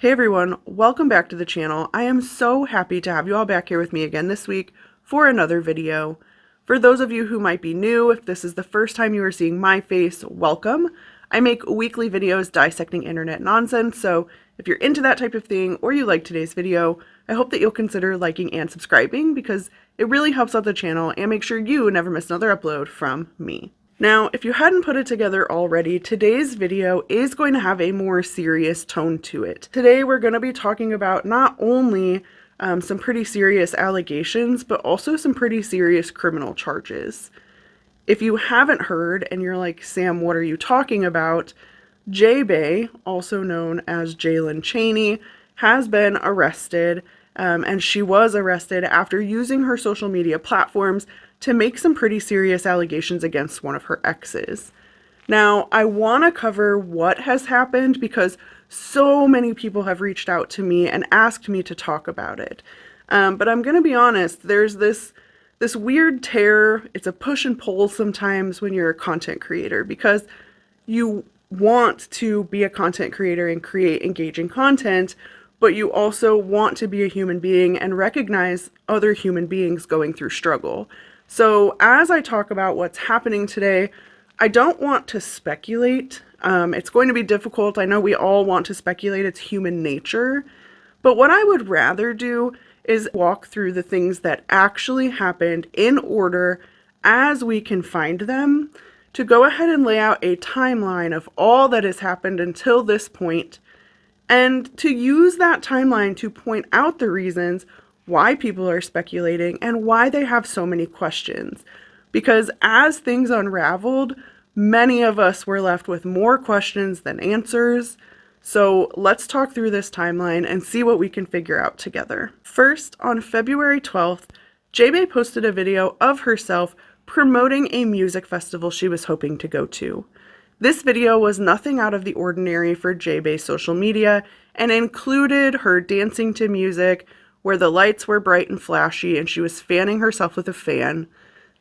Hey everyone, welcome back to the channel. I am so happy to have you all back here with me again this week for another video. For those of you who might be new, if this is the first time you are seeing my face, welcome. I make weekly videos dissecting internet nonsense, so if you're into that type of thing or you like today's video, I hope that you'll consider liking and subscribing because it really helps out the channel and make sure you never miss another upload from me. Now, if you hadn't put it together already, today's video is going to have a more serious tone to it. Today, we're going to be talking about not only some pretty serious allegations, but also some pretty serious criminal charges. If you haven't heard and you're like, Sam, what are you talking about? JaeBae, also known as Jalen Chaney, has been arrested, and she was arrested after using her social media platforms to make some pretty serious allegations against one of her exes. Now, I want to cover what has happened because so many people have reached out to me and asked me to talk about it. But I'm going to be honest, there's this weird terror. It's a push and pull sometimes when you're a content creator because you want to be a content creator and create engaging content, but you also want to be a human being and recognize other human beings going through struggle. So as I talk about what's happening today, I don't want to speculate. It's going to be difficult. I know we all want to speculate. It's human nature. But what I would rather do is walk through the things that actually happened in order as we can find them, to go ahead and lay out a timeline of all that has happened until this point, and to use that timeline to point out the reasons why people are speculating and why they have so many questions. Because as things unraveled, many of us were left with more questions than answers. So let's talk through this timeline and see what we can figure out together. First, on February 12th, JaeBae posted a video of herself promoting a music festival she was hoping to go to. This video was nothing out of the ordinary for JaeBae's social media and included her dancing to music, where the lights were bright and flashy and she was fanning herself with a fan,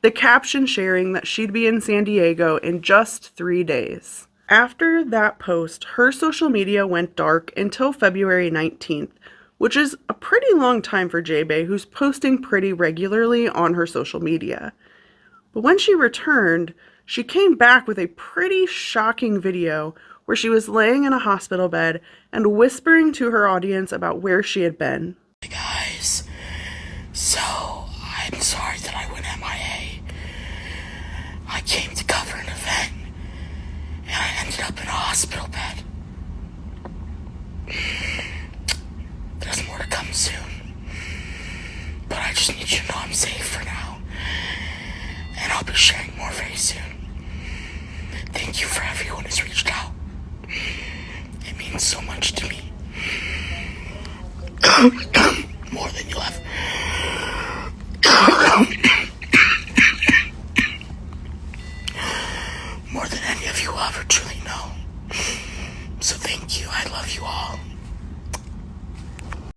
the caption sharing that she'd be in San Diego in just 3 days. After that post, her social media went dark until February 19th, which is a pretty long time for JaeBae, who's posting pretty regularly on her social media. But when she returned, she came back with a pretty shocking video where she was laying in a hospital bed and whispering to her audience about where she had been. Hey guys, so I'm sorry that I went MIA. I came to cover an event and I ended up in a hospital bed. There's more to come soon, but I just need you to know I'm safe for now, and I'll be sharing more very soon. Thank you for everyone who's reached out. It means so much to me. More than you'll ever. More than any of you will ever truly know. So thank you. I love you all.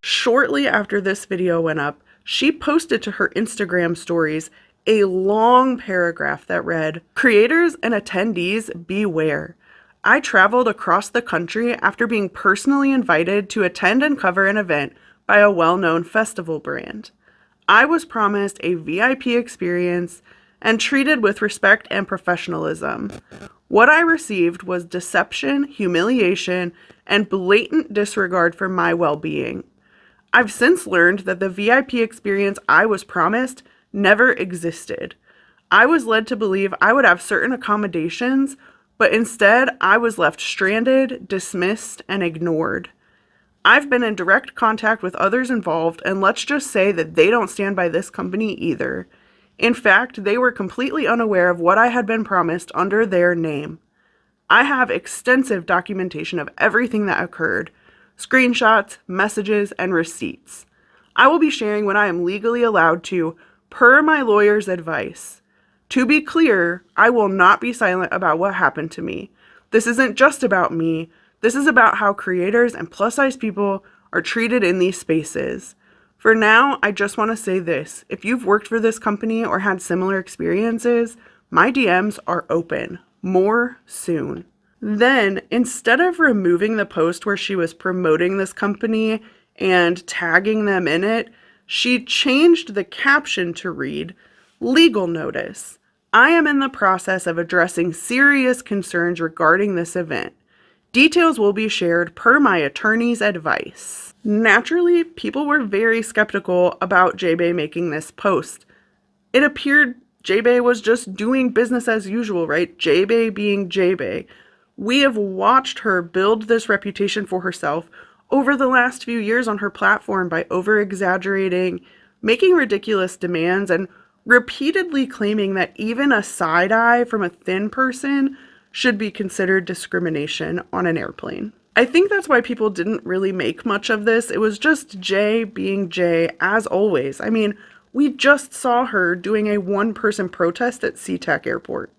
Shortly after this video went up, she posted to her Instagram stories a long paragraph that read, "Creators and attendees, beware. I traveled across the country after being personally invited to attend and cover an event by a well-known festival brand. I was promised a VIP experience and treated with respect and professionalism. What I received was deception, humiliation, and blatant disregard for my well-being. I've since learned that the VIP experience I was promised never existed. I was led to believe I would have certain accommodations, but instead I was left stranded, dismissed, and ignored. I've been in direct contact with others involved, and let's just say that they don't stand by this company either. In fact, they were completely unaware of what I had been promised under their name. I have extensive documentation of everything that occurred, screenshots, messages, and receipts. I will be sharing what I am legally allowed to, per my lawyer's advice. To be clear, I will not be silent about what happened to me. This isn't just about me. This is about how creators and plus-size people are treated in these spaces. For now, I just want to say this. If you've worked for this company or had similar experiences, my DMs are open. More soon." Then, instead of removing the post where she was promoting this company and tagging them in it, she changed the caption to read, "Legal notice. I am in the process of addressing serious concerns regarding this event. Details will be shared per my attorney's advice." Naturally, people were very skeptical about JaeBae making this post. It appeared JaeBae was just doing business as usual, right? JaeBae being JaeBae. We have watched her build this reputation for herself over the last few years on her platform by over-exaggerating, making ridiculous demands, and repeatedly claiming that even a side eye from a thin person should be considered discrimination on an airplane. I think that's why people didn't really make much of this. It was just Jay being Jay, as always. I mean, we just saw her doing a one-person protest at SeaTac Airport.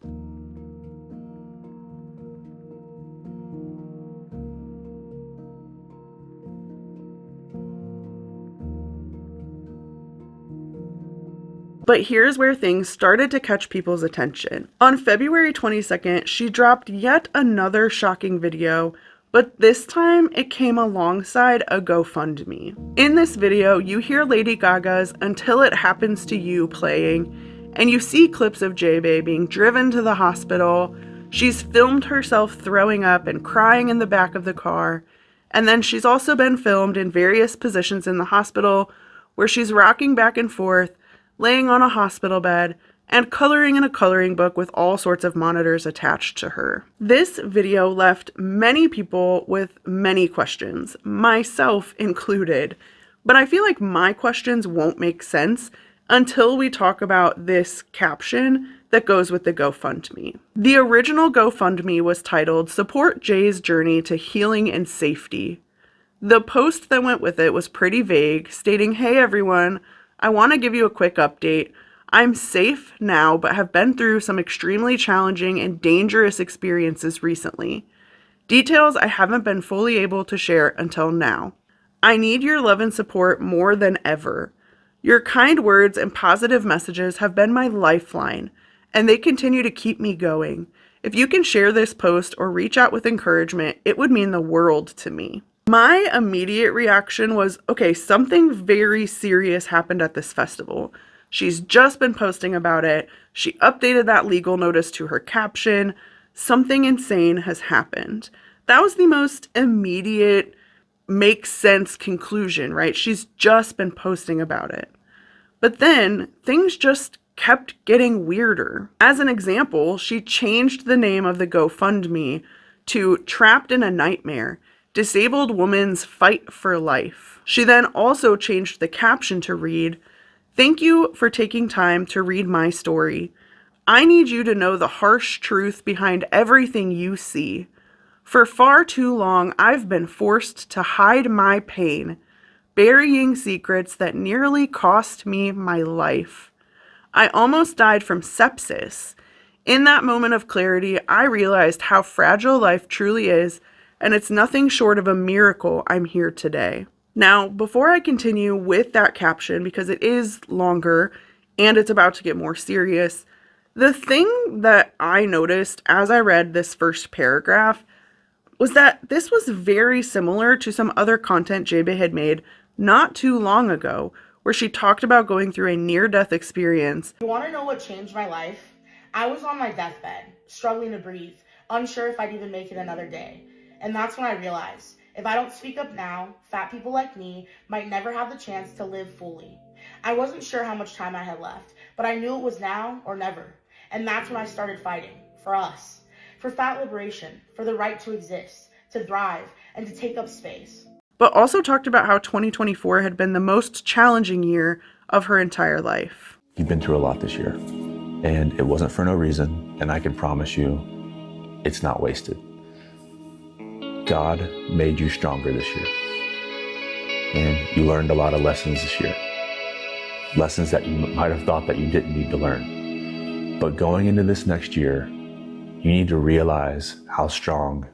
But here's where things started to catch people's attention. On February 22nd, she dropped yet another shocking video, but this time it came alongside a GoFundMe. In this video, you hear Lady Gaga's "Until It Happens to You" playing, and you see clips of JaeBae being driven to the hospital. She's filmed herself throwing up and crying in the back of the car, and then she's also been filmed in various positions in the hospital where she's rocking back and forth, laying on a hospital bed, and coloring in a coloring book with all sorts of monitors attached to her. This video left many people with many questions, myself included, but I feel like my questions won't make sense until we talk about this caption that goes with the GoFundMe. The original GoFundMe was titled "Support Jay's Journey to Healing and Safety." The post that went with it was pretty vague, stating, "Hey everyone, I want to give you a quick update. I'm safe now, but have been through some extremely challenging and dangerous experiences recently. Details I haven't been fully able to share until now. I need your love and support more than ever. Your kind words and positive messages have been my lifeline, and they continue to keep me going. If you can share this post or reach out with encouragement, it would mean the world to me." My immediate reaction was, okay, something very serious happened at this festival. She's just been posting about it. She updated that legal notice to her caption. Something insane has happened. That was the most immediate, makes sense conclusion, right? She's just been posting about it. But then things just kept getting weirder. As an example, she changed the name of the GoFundMe to "Trapped in a Nightmare: Disabled Woman's Fight for Life." She then also changed the caption to read, "Thank you for taking time to read my story. I need you to know the harsh truth behind everything you see. For far too long, I've been forced to hide my pain, burying secrets that nearly cost me my life. I almost died from sepsis. In that moment of clarity, I realized how fragile life truly is, and it's nothing short of a miracle I'm here today." Now, before I continue with that caption, because it is longer and it's about to get more serious, the thing that I noticed as I read this first paragraph was that this was very similar to some other content JaeBae had made not too long ago, where she talked about going through a near-death experience. "You want to know what changed my life? I was on my deathbed, struggling to breathe, unsure if I'd even make it another day. And that's when I realized, if I don't speak up now, fat people like me might never have the chance to live fully. I wasn't sure how much time I had left, but I knew it was now or never. And that's when I started fighting, for us, for fat liberation, for the right to exist, to thrive, and to take up space." But also talked about how 2024 had been the most challenging year of her entire life. "You've been through a lot this year, and it wasn't for no reason, and I can promise you it's not wasted. God made you stronger this year, and you learned a lot of lessons this year. Lessons that you might have thought that you didn't need to learn. But going into this next year, you need to realize how strong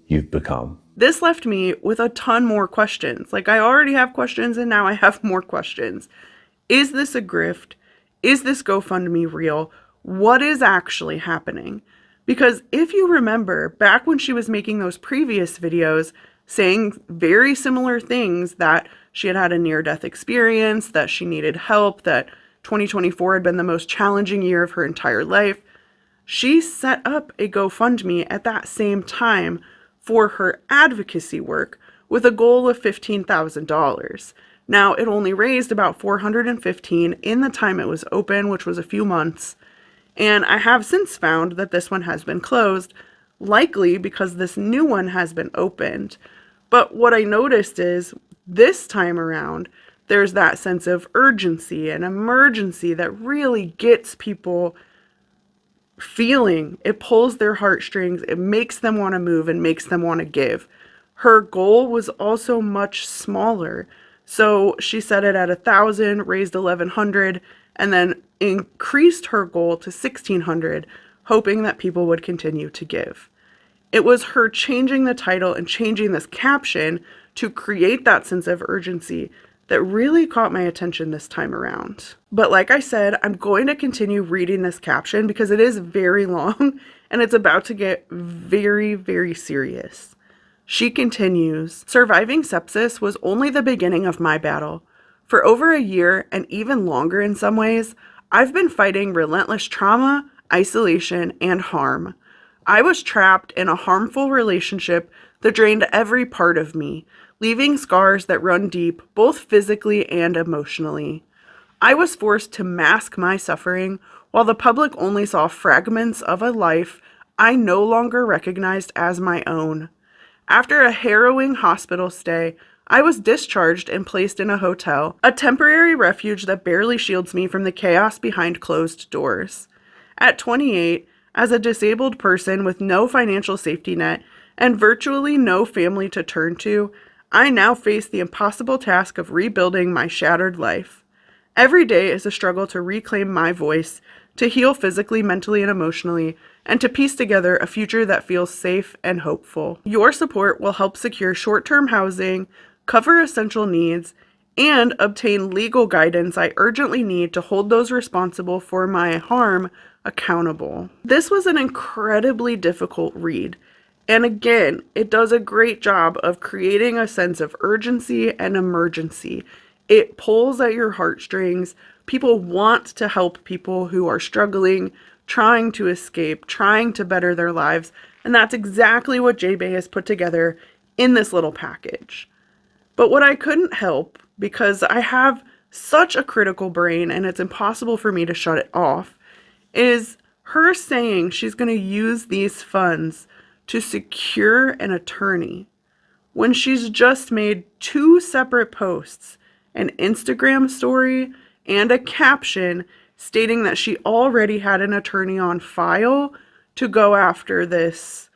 you've become." This left me with a ton more questions. Like, I already have questions and now I have more questions. Is this a grift? Is this GoFundMe real? What is actually happening? Because if you remember, back when she was making those previous videos saying very similar things, that she had had a near-death experience, that she needed help, that 2024 had been the most challenging year of her entire life, she set up a GoFundMe at that same time for her advocacy work with a goal of $15,000. Now, it only raised about $415 in the time it was open, which was a few months. And I have since found that this one has been closed, likely because this new one has been opened. But what I noticed is this time around, there's that sense of urgency and emergency that really gets people feeling. It pulls their heartstrings. It makes them want to move and makes them want to give. Her goal was also much smaller. So she set it at 1,000, raised 1,100, and then increased her goal to 1,600, hoping that people would continue to give. It was her changing the title and changing this caption to create that sense of urgency that really caught my attention this time around. But like I said, I'm going to continue reading this caption because it is very long and it's about to get very, very serious. She continues, "Surviving sepsis was only the beginning of my battle. For over a year, and even longer in some ways, I've been fighting relentless trauma, isolation, and harm. I was trapped in a harmful relationship that drained every part of me, leaving scars that run deep, both physically and emotionally. I was forced to mask my suffering while the public only saw fragments of a life I no longer recognized as my own. After a harrowing hospital stay, I was discharged and placed in a hotel, a temporary refuge that barely shields me from the chaos behind closed doors. At 28, as a disabled person with no financial safety net and virtually no family to turn to, I now face the impossible task of rebuilding my shattered life. Every day is a struggle to reclaim my voice, to heal physically, mentally, and emotionally, and to piece together a future that feels safe and hopeful. Your support will help secure short-term housing, cover essential needs, and obtain legal guidance I urgently need to hold those responsible for my harm accountable." This was an incredibly difficult read. And again, it does a great job of creating a sense of urgency and emergency. It pulls at your heartstrings. People want to help people who are struggling, trying to escape, trying to better their lives. And that's exactly what JaeBae has put together in this little package. But what I couldn't help, because I have such a critical brain and it's impossible for me to shut it off, is her saying she's going to use these funds to secure an attorney when she's just made 2 separate posts, an Instagram story and a caption stating that she already had an attorney on file to go after this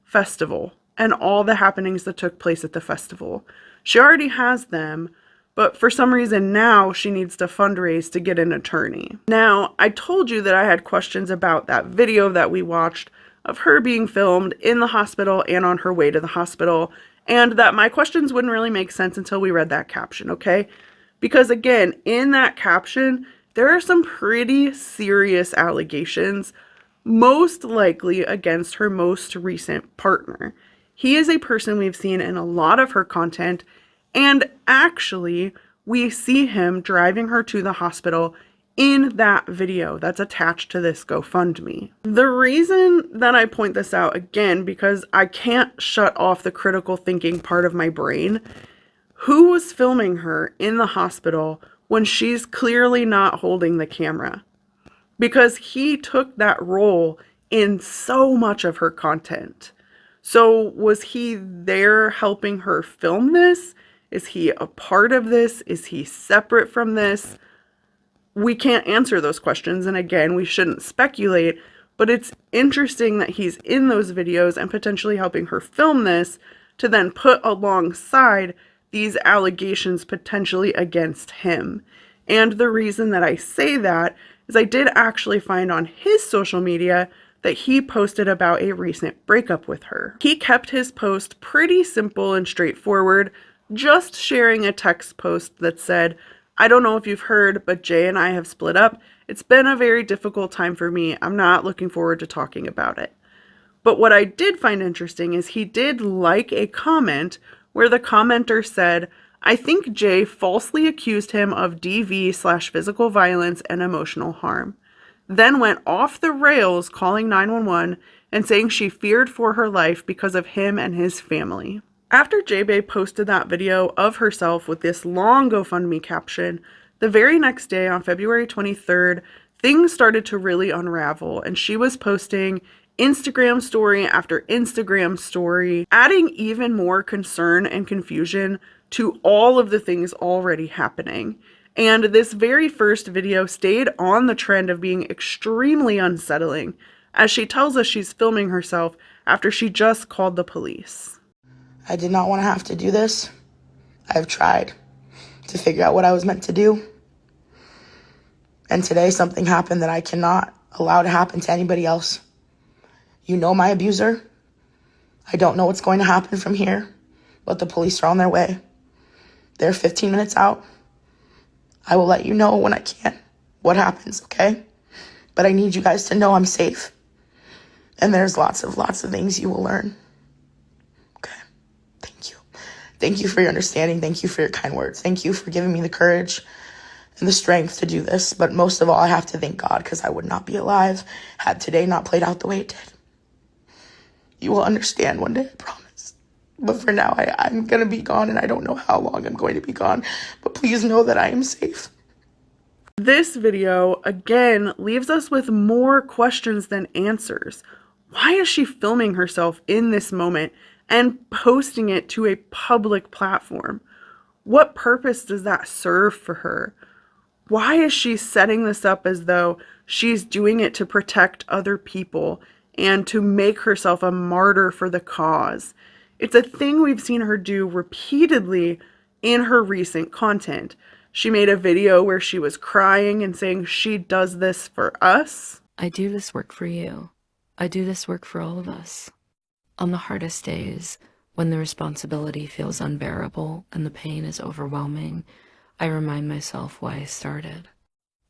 festival and all the happenings that took place at the festival. She already has them, but for some reason now she needs to fundraise to get an attorney. Now, I told you that I had questions about that video that we watched of her being filmed in the hospital and on her way to the hospital, and that my questions wouldn't really make sense until we read that caption, okay? Because again, in that caption, there are some pretty serious allegations, most likely against her most recent partner. He is a person we've seen in a lot of her content, and actually, we see him driving her to the hospital in that video that's attached to this GoFundMe. The reason that I point this out again, because I can't shut off the critical thinking part of my brain, who was filming her in the hospital when she's clearly not holding the camera? Because he took that role in so much of her content. So was he there helping her film this? Is he a part of this? Is he separate from this? We can't answer those questions, and again, we shouldn't speculate, but it's interesting that he's in those videos and potentially helping her film this to then put alongside these allegations potentially against him. And the reason that I say that is I did actually find on his social media that he posted about a recent breakup with her. He kept his post pretty simple and straightforward, just sharing a text post that said, "I don't know if you've heard, but Jay and I have split up. It's been a very difficult time for me. I'm not looking forward to talking about it." But what I did find interesting is he did like a comment where the commenter said, I think Jae falsely accused him of DV/physical violence and emotional harm, then went off the rails calling 911 and saying she feared for her life because of him and his family. After JaeBae posted that video of herself with this long GoFundMe caption, the very next day on February 23rd, things started to really unravel, and she was posting Instagram story after Instagram story, adding even more concern and confusion to all of the things already happening. And this very first video stayed on the trend of being extremely unsettling, as she tells us she's filming herself after she just called the police. I did not want to have to do this. I've tried to figure out what I was meant to do. And today something happened that I cannot allow to happen to anybody else. You know my abuser. I don't know what's going to happen from here, but the police are on their way. They're 15 minutes out. I will let you know when I can what happens, okay? But I need you guys to know I'm safe. And there's lots of things you will learn. Okay? Thank you. Thank you for your understanding. Thank you for your kind words. Thank you for giving me the courage and the strength to do this. But most of all, I have to thank God, because I would not be alive had today not played out the way it did. You will understand one day, I promise. But for now, I'm going to be gone, and I don't know how long I'm going to be gone. But please know that I am safe. This video, again, leaves us with more questions than answers. Why is she filming herself in this moment and posting it to a public platform? What purpose does that serve for her? Why is she setting this up as though she's doing it to protect other people and to make herself a martyr for the cause? It's a thing we've seen her do repeatedly in her recent content. She made a video where she was crying and saying she does this for us. I do this work for you. I do this work for all of us. On the hardest days, when the responsibility feels unbearable and the pain is overwhelming, I remind myself why I started.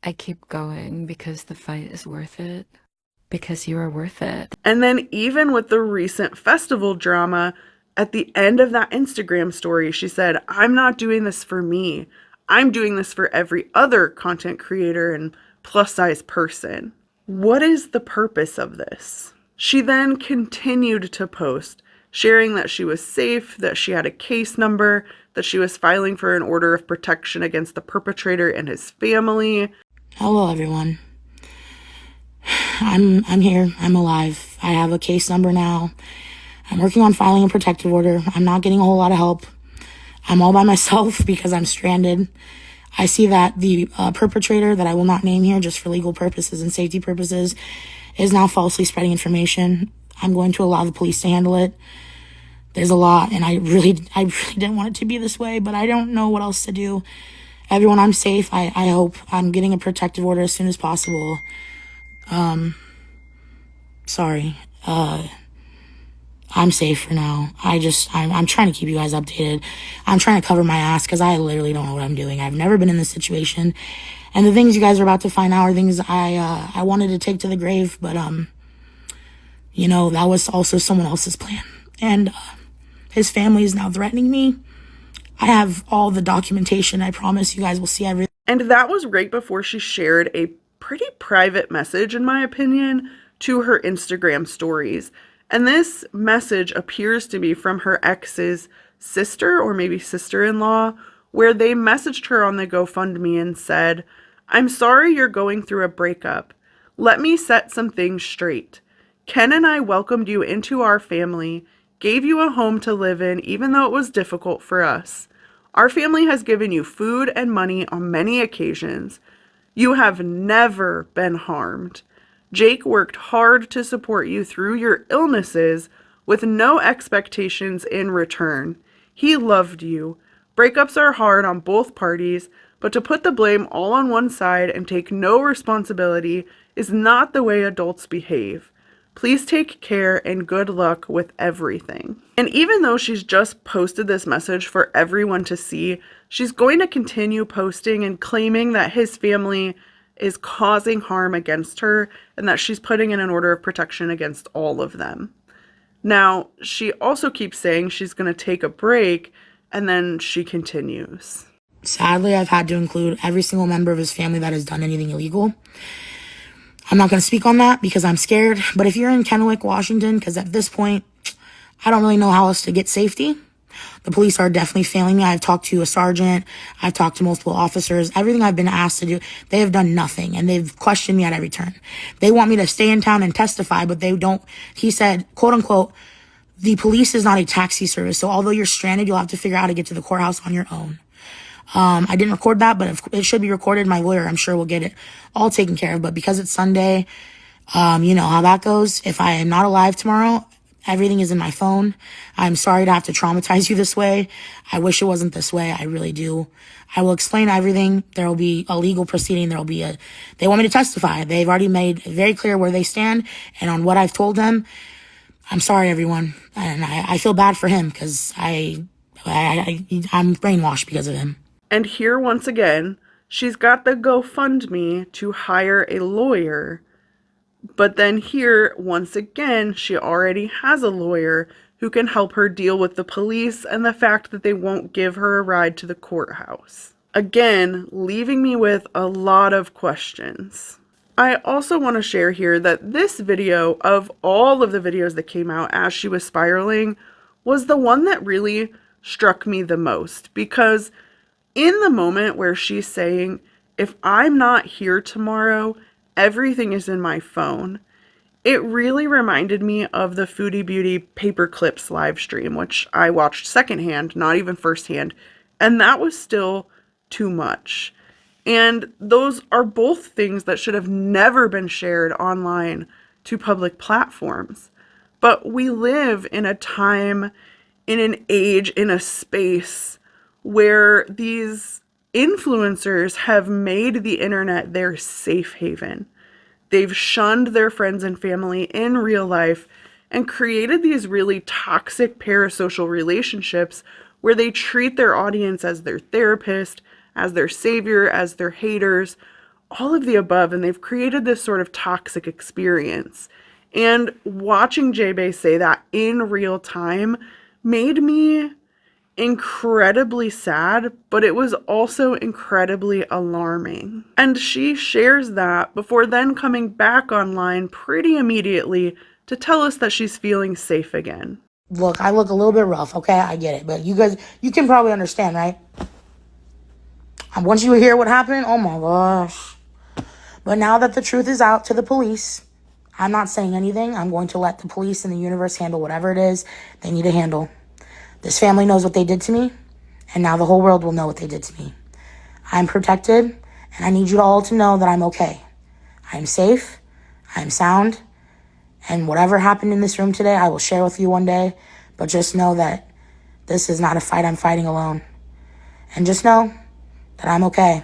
I keep going because the fight is worth it. Because you are worth it. And then even with the recent festival drama, at the end of that Instagram story, she said, I'm not doing this for me. I'm doing this for every other content creator and plus-size person. What is the purpose of this? She then continued to post, sharing that she was safe, that she had a case number, that she was filing for an order of protection against the perpetrator and his family. Hello, everyone. I'm here. I'm alive. I have a case number now. I'm working on filing a protective order. I'm not getting a whole lot of help. I'm all by myself because I'm stranded. I see that the perpetrator, that I will not name here just for legal purposes and safety purposes, is now falsely spreading information. I'm going to allow the police to handle it. There's a lot, and I really didn't want it to be this way, but I don't know what else to do. Everyone, I'm safe. I hope. I'm getting a protective order as soon as possible. Sorry. I'm safe for now. I'm trying to keep you guys updated. I'm trying to cover my ass because I literally don't know what I'm doing. I've never been in this situation. And the things you guys are about to find out are things I wanted to take to the grave, but, you know, that was also someone else's plan. And, his family is now threatening me. I have all the documentation. I promise you guys will see everything. And that was right before she shared a pretty private message, in my opinion, to her Instagram stories. And this message appears to be from her ex's sister or maybe sister-in-law, where they messaged her on the GoFundMe and said, I'm sorry you're going through a breakup. Let me set some things straight. Ken and I welcomed you into our family, gave you a home to live in even though it was difficult for us. Our family has given you food and money on many occasions. You have never been harmed. Jake worked hard to support you through your illnesses with no expectations in return. He loved you. Breakups are hard on both parties, but to put the blame all on one side and take no responsibility is not the way adults behave. Please take care and good luck with everything. And even though she's just posted this message for everyone to see, she's going to continue posting and claiming that his family is causing harm against her and that she's putting in an order of protection against all of them. Now, she also keeps saying she's going to take a break, and then she continues. Sadly, I've had to include every single member of his family that has done anything illegal. I'm not going to speak on that because I'm scared. But if you're in Kennewick, Washington, because at this point, I don't really know how else to get safety. The police are definitely failing me. I've talked to a sergeant. I've talked to multiple officers. Everything I've been asked to do, they have done nothing. And they've questioned me at every turn. They want me to stay in town and testify, but they don't. He said, quote unquote, the police is not a taxi service. So although you're stranded, you'll have to figure out how to get to the courthouse on your own. I didn't record that, but if it should be recorded. My lawyer, I'm sure, will get it all taken care of. But because it's Sunday, you know how that goes. If I am not alive tomorrow, everything is in my phone. I'm sorry to have to traumatize you this way. I wish it wasn't this way. I really do. I will explain everything. There will be a legal proceeding. They want me to testify. They've already made very clear where they stand and on what I've told them. I'm sorry, everyone. And I feel bad for him because I'm brainwashed because of him. And here, once again, she's got the GoFundMe to hire a lawyer. But then here, once again, she already has a lawyer who can help her deal with the police and the fact that they won't give her a ride to the courthouse. Again, leaving me with a lot of questions. I also want to share here that this video, of all of the videos that came out as she was spiraling, was the one that really struck me the most, because in the moment where she's saying, if I'm not here tomorrow, everything is in my phone, it really reminded me of the Foodie Beauty Paper Clips live stream, which I watched secondhand, not even firsthand, and that was still too much. And those are both things that should have never been shared online to public platforms. But we live in a time, in an age, in a space where these influencers have made the internet their safe haven. They've shunned their friends and family in real life and created these really toxic parasocial relationships where they treat their audience as their therapist, as their savior, as their haters, all of the above. And they've created this sort of toxic experience. And watching JaeBae say that in real time made me incredibly sad, but it was also incredibly alarming. And she shares that before then coming back online pretty immediately to tell us that she's feeling safe again. Look, I look a little bit rough, okay? I get it. But you guys, you can probably understand, right? Once you hear what happened, oh my gosh. But now that the truth is out to the police, I'm not saying anything. I'm going to let the police and the universe handle whatever it is they need to handle. This family knows what they did to me, and now the whole world will know what they did to me. I'm protected, and I need you all to know that I'm okay. I'm safe, I'm sound, and whatever happened in this room today, I will share with you one day, but just know that this is not a fight I'm fighting alone. And just know that I'm okay,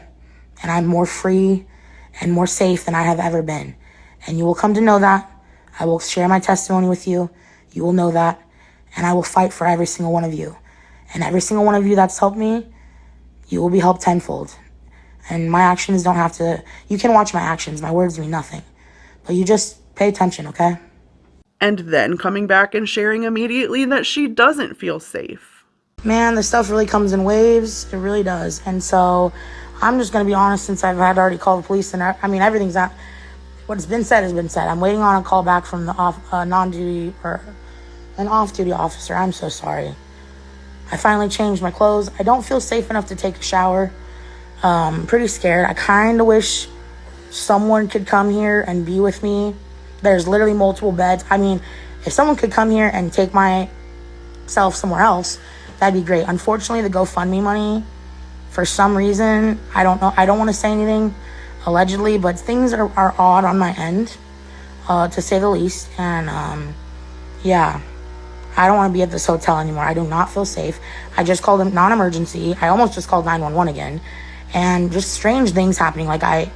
and I'm more free and more safe than I have ever been. And you will come to know that. I will share my testimony with you. You will know that. And I will fight for every single one of you. And every single one of you that's helped me, you will be helped tenfold. And my actions don't have to, you can watch my actions. My words mean nothing. But you just pay attention, okay? And then coming back and sharing immediately that she doesn't feel safe. Man, this stuff really comes in waves. It really does. And so I'm just going to be honest, since I've had already called the police. And everything's not, what's been said has been said. I'm waiting on a call back from the non-duty or an off-duty officer. I'm so sorry. I finally changed my clothes. I don't feel safe enough to take a shower. I'm pretty scared. I kind of wish someone could come here and be with me. There's literally multiple beds. I mean, if someone could come here and take myself somewhere else, that'd be great. Unfortunately, the GoFundMe money, for some reason, I don't know. I don't want to say anything, allegedly, but things are odd on my end, to say the least. And, yeah. I don't want to be at this hotel anymore. I do not feel safe. I just called them non-emergency. I almost just called 911 again. And just strange things happening. KPD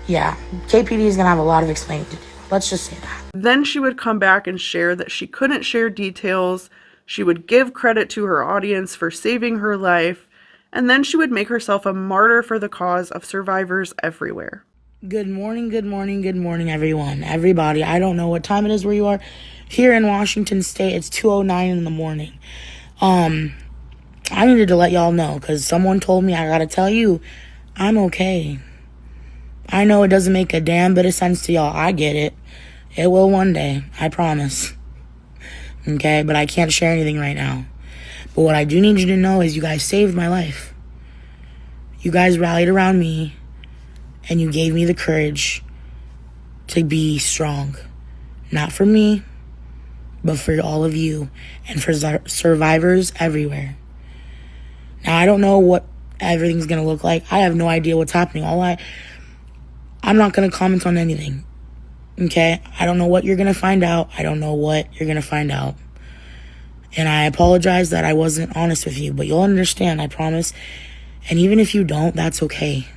is going to have a lot of explaining to do. Let's just say that. Then she would come back and share that she couldn't share details. She would give credit to her audience for saving her life. And then she would make herself a martyr for the cause of survivors everywhere. Good morning, good morning, good morning, everyone. Everybody, I don't know what time it is where you are. Here in Washington State, it's 2:09 in the morning. I needed to let y'all know because someone told me I gotta tell you, I'm okay. I know it doesn't make a damn bit of sense to y'all. I get it. It will one day, I promise. Okay, but I can't share anything right now. But what I do need you to know is you guys saved my life. You guys rallied around me and you gave me the courage to be strong. Not for me, but for all of you and for survivors everywhere. Now, I don't know what everything's going to look like. I have no idea what's happening. I'm not going to comment on anything. Okay? I don't know what you're going to find out. I don't know what you're going to find out. And I apologize that I wasn't honest with you, but you'll understand, I promise. And even if you don't, that's okay.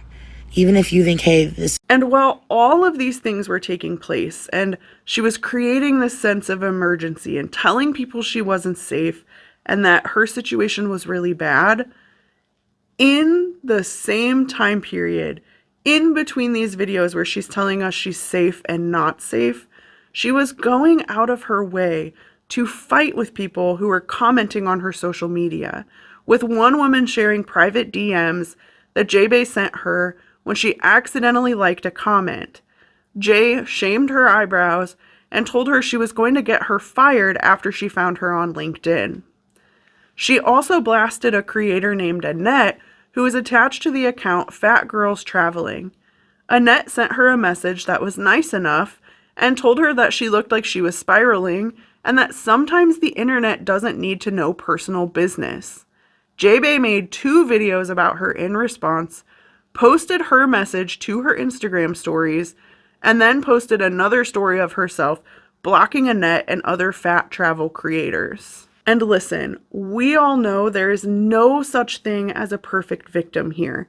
Even if you think, hey, this... And while all of these things were taking place, and she was creating this sense of emergency and telling people she wasn't safe and that her situation was really bad, in the same time period, in between these videos where she's telling us she's safe and not safe, she was going out of her way to fight with people who were commenting on her social media, with one woman sharing private DMs that JaeBae sent her when she accidentally liked a comment. Jay shamed her eyebrows and told her she was going to get her fired after she found her on LinkedIn. She also blasted a creator named Annette who was attached to the account Fat Girls Traveling. Annette sent her a message that was nice enough and told her that she looked like she was spiraling and that sometimes the internet doesn't need to know personal business. JaeBae made 2 videos about her in response, posted her message to her Instagram stories, and then posted another story of herself blocking Annette and other fat travel creators. And listen, we all know there is no such thing as a perfect victim here,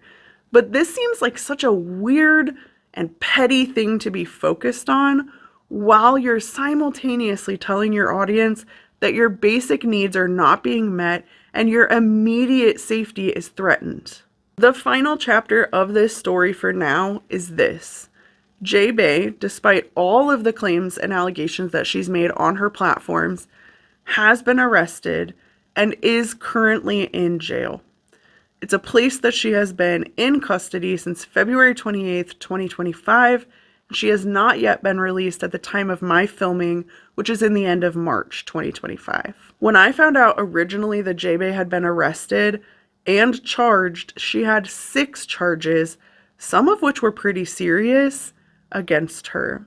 but this seems like such a weird and petty thing to be focused on while you're simultaneously telling your audience that your basic needs are not being met and your immediate safety is threatened. The final chapter of this story for now is this. JaeBae, despite all of the claims and allegations that she's made on her platforms, has been arrested and is currently in jail. It's a place that she has been in custody since February 28th, 2025. She has not yet been released at the time of my filming, which is in the end of March 2025. When I found out originally that JaeBae had been arrested and charged, she had 6 charges, some of which were pretty serious, against her.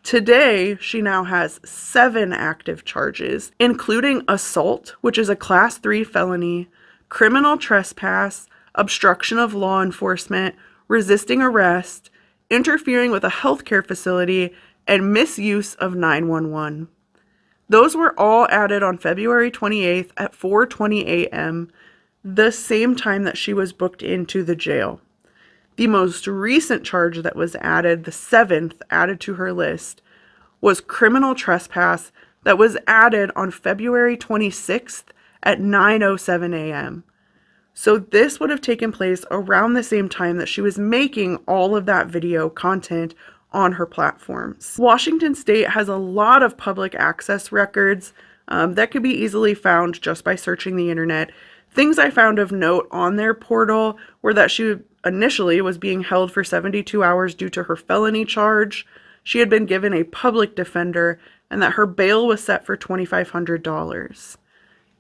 Today, she now has 7 active charges, including assault, which is a Class 3 felony, criminal trespass, obstruction of law enforcement, resisting arrest, interfering with a healthcare facility, and misuse of 911. Those were all added on February 28th at 4:20 a.m., the same time that she was booked into the jail. The most recent charge that was added, the 7th added to her list, was criminal trespass that was added on February 26th at 9:07 a.m. So this would have taken place around the same time that she was making all of that video content on her platforms. Washington State has a lot of public access records that could be easily found just by searching the internet. Things I found of note on their portal were that she initially was being held for 72 hours due to her felony charge. She had been given a public defender and that her bail was set for $2,500.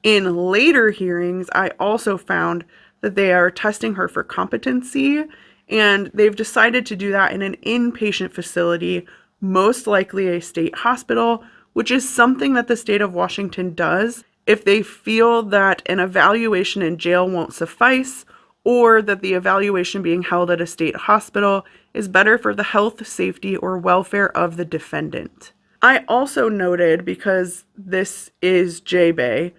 In later hearings, I also found that they are testing her for competency, and they've decided to do that in an inpatient facility, most likely a state hospital, which is something that the state of Washington does if they feel that an evaluation in jail won't suffice, or that the evaluation being held at a state hospital is better for the health, safety, or welfare of the defendant. I also noted, because this is JaeBae,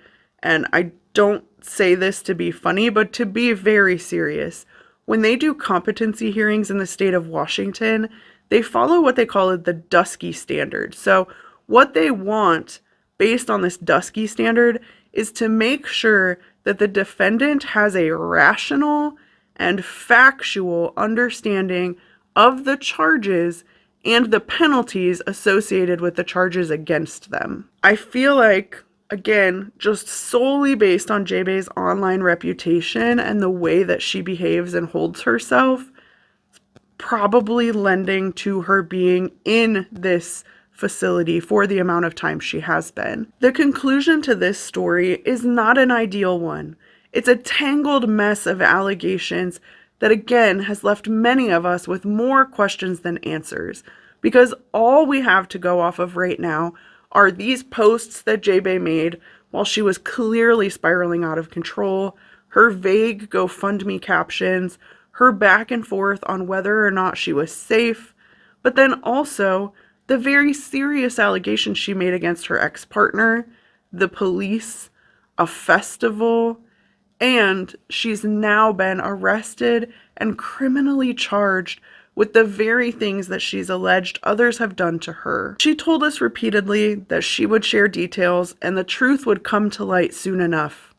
and I don't say this to be funny, but to be very serious, when they do competency hearings in the state of Washington, they follow what they call the Dusky standard. So what they want, based on this Dusky standard, is to make sure that the defendant has a rational and factual understanding of the charges and the penalties associated with the charges against them. I feel like, again, just solely based on JaeBae's online reputation and the way that she behaves and holds herself, probably lending to her being in this facility for the amount of time she has been. The conclusion to this story is not an ideal one. It's a tangled mess of allegations that again has left many of us with more questions than answers, because all we have to go off of right now are these posts that JaeBae made while she was clearly spiraling out of control, her vague GoFundMe captions, her back and forth on whether or not she was safe, but then also the very serious allegations she made against her ex-partner, the police, a festival, and she's now been arrested and criminally charged with the very things that she's alleged others have done to her. She told us repeatedly that she would share details and the truth would come to light soon enough.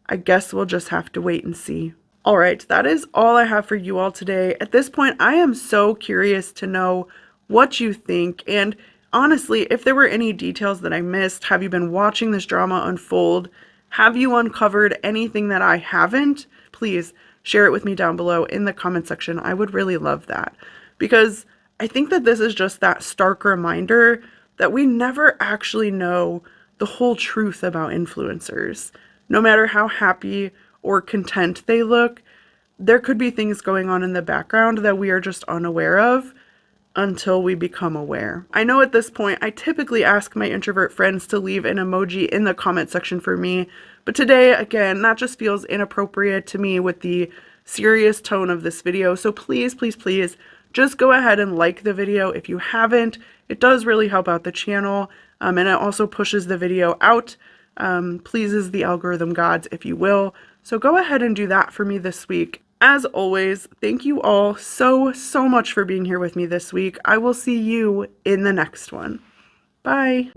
I guess we'll just have to wait and see. All right, that is all I have for you all today. At this point, I am so curious to know what you think. And honestly, if there were any details that I missed, have you been watching this drama unfold? Have you uncovered anything that I haven't? Please share it with me down below in the comment section. I would really love that, because I think that this is just that stark reminder that we never actually know the whole truth about influencers. No matter how happy or content they look, there could be things going on in the background that we are just unaware of until we become aware. I know at this point I typically ask my introvert friends to leave an emoji in the comment section for me, but today, again, that just feels inappropriate to me with the serious tone of this video. So please, please, please, just go ahead and like the video if you haven't. It does really help out the channel, and it also pushes the video out, pleases the algorithm gods, if you will. So go ahead and do that for me this week. As always, thank you all so much for being here with me this week. I will see you in the next one. Bye.